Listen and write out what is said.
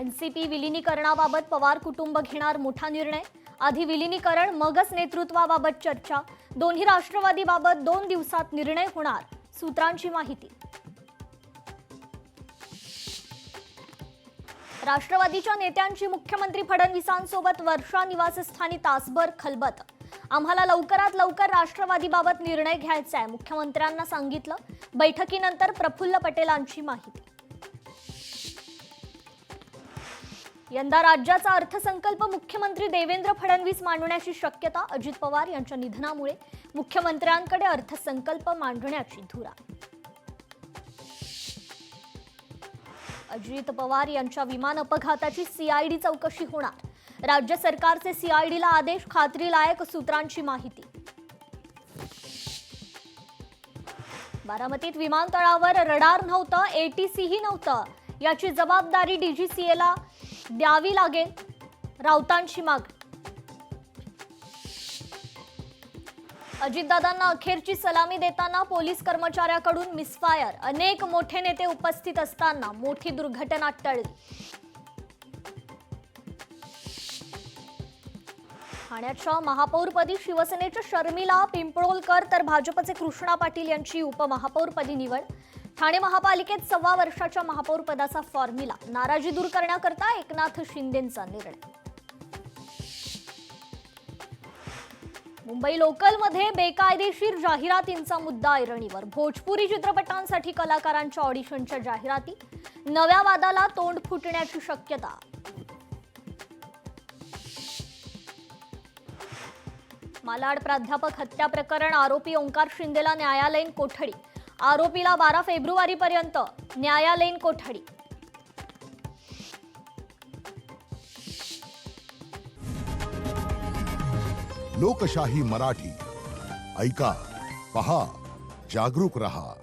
NCP विलिनीकरणाबाबत Pawar कुटुंब घेणार मोठा निर्णय। आधी विलिनीकरण मगच नेतृत्वाबाबत चर्चा। दोन्ही राष्ट्रवादीबाबत 2 दिवसात निर्णय होणार, सूत्रांची माहिती। राष्ट्रवादीच्या नेत्यांची मुख्यमंत्री फडणवीसांसोबत वर्षा निवासस्थानी तासभर खलबत। आम्हाला लवकरात लवकर राष्ट्रवादीबाबत निर्णय घ्यायचा आहे, मुख्यमंत्र्यांना सांगितलं। बैठकीनंतर प्रफुल्ल पटेलांची माहिती। यंदा राज्याचा अर्थसंकल्प मुख्यमंत्री देवेंद्र फडणवीस मांडण्याची शक्यता। अजित पवार यांच्या निधनामुळे मुख्यमंत्र्यांकडे अर्थसंकल्प मांडण्याची धुरा। अजित पवार यांच्या विमान अपघाताची सीआयडी चौकशी होणार। राज्य सरकारचे सीआयडीला आदेश, खात्रीलायक सूत्रांची माहिती। बारामतीत विमानतळावर रडार नव्हतं, एटीसीही नव्हतं, याची जबाबदारी डीजीसीएला द्यावी लागेल, राऊतांची मागणी। अजितदादांना अखेरची सलामी देताना पोलीस कर्मचाऱ्याकडून मिसफायर। अनेक मोठे नेते उपस्थित असताना मोठी दुर्घटना टळली। ठाण्याच्या महापौरपदी शिवसेनेच्या शर्मिला पिंपळोलकर तर भाजपचे कृष्णा पाटील यांची उपमहापौरपदी निवड। ठाणे महापालिकेत 1.25 वर्षाच्या महापौरपदाचा फॉर्म्युला। नाराजी दूर करण्याकरता एकनाथ शिंदेंचा निर्णय। मुंबई लोकलमध्ये बेकायदेशीर जाहिरातींचा मुद्दा ऐरणीवर। भोजपुरी चित्रपटांसाठी कलाकारांच्या ऑडिशनच्या जाहिराती। नव्या वादाला तोंड फुटण्याची शक्यता। मालाड प्राध्यापक हत्या प्रकरण आरोपी ओंकार शिंदेला न्यायालयीन कोठडी। आरोपीला 12 फेब्रुवारीपर्यंत न्यायालयीन कोठडी। लोकशाही मराठी ऐका, पहा, जागरूक रहा।